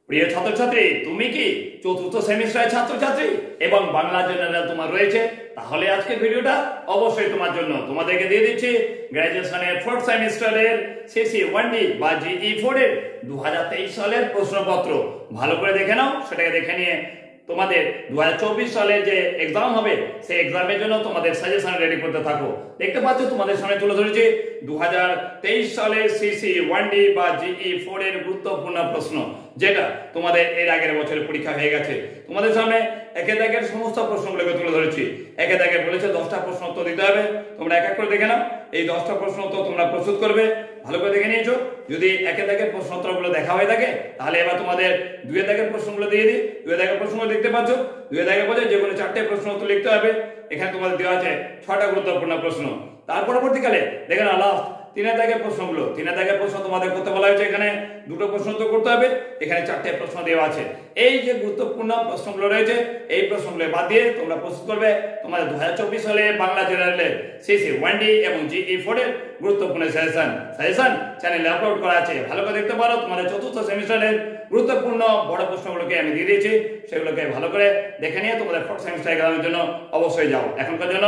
প্রিয় ছাত্রছাত্রী, তুমি কি চতুর্থ সেমিস্টারের ছাত্রছাত্রী এবং বাংলা জেনারেল তোমার রয়েছে? তাহলে আজকের ভিডিওটা অবশ্যই তোমার জন্য। তোমাদেরকে দিয়ে দিচ্ছি গ্র্যাজুয়েশনের 4th সেমিস্টারের সিসি 1D বা জিই 4 এর 2023 সালের প্রশ্নপত্র। ভালো করে দেখে নাও, সেটাকে দেখে নিয়ে তোমাদের 2024 সালে যে এক্সাম হবে সেই এক্সামের জন্য তোমাদের সাজেশন রেডি করতে থাকো। দেখতে পাচ্ছ তোমাদের সামনে তুলে ধরেছি 2023 সালের সিসি 1D বা জিই 4 এর গুরুত্বপূর্ণ প্রশ্ন, যেটা তোমাদের এর আগের বছরের পরীক্ষা হয়ে গেছে। তোমাদের সামনে একে দাগের সমস্ত প্রশ্নগুলোকে তুলে ধরেছি। একে দাগে বলেছে 10টা প্রশ্ন উত্তর দিতে হবে। তোমরা এক এক করে দেখে নাও, এই 10টা প্রশ্ন উত্তর তোমরা প্রস্তুত করবে। ভালো করে দেখে নিয়েছো? যদি একে দাগের প্রশ্ন উত্তরগুলো দেখা হয়ে থাকে তাহলে এবার তোমাদের দুই দাগের প্রশ্নগুলো দিয়ে দিই। দুই দাগের প্রশ্নগুলো দেখতে পাচ্ছ, দুই দাগের পরে যে কোনো 4টে প্রশ্ন উত্তর লিখতে হবে। এখানে তোমাদের দেওয়া আছে 6টা গুরুত্বপূর্ণ প্রশ্ন। তার পরবর্তীকালে দেখে না লাস্ট 3 দাগের প্রশ্নগুলো, 3 দাগের প্রশ্ন তোমাদের করতে বলা হয়েছে। এখানে 2টো প্রশ্ন উত্তর করতে হবে, এখানে 4টে প্রশ্ন দেওয়া আছে। এই যে গুরুত্বপূর্ণ প্রশ্নগুলো রয়েছে এই প্রশ্নগুলো বাদ দিয়ে তোমরা প্রস্তুত করবে তোমাদের 2024 সালে বাংলা জেনারেলের সিসি 1D এবং জিই 4 এর গুরুত্বপূর্ণ সাজেশন চ্যানেলে আপলোড করা আছে। ভালো করে দেখতে পারো। তোমাদের চতুর্থ সেমিস্টারের গুরুত্বপূর্ণ বড় প্রশ্নগুলোকে আমি দিয়ে দিয়েছি, সেগুলোকে ভালো করে দেখে নিয়ে তোমাদের 4th সেমিস্টার এক্সামের জন্য অবশ্যই যাও। এখনকার জন্য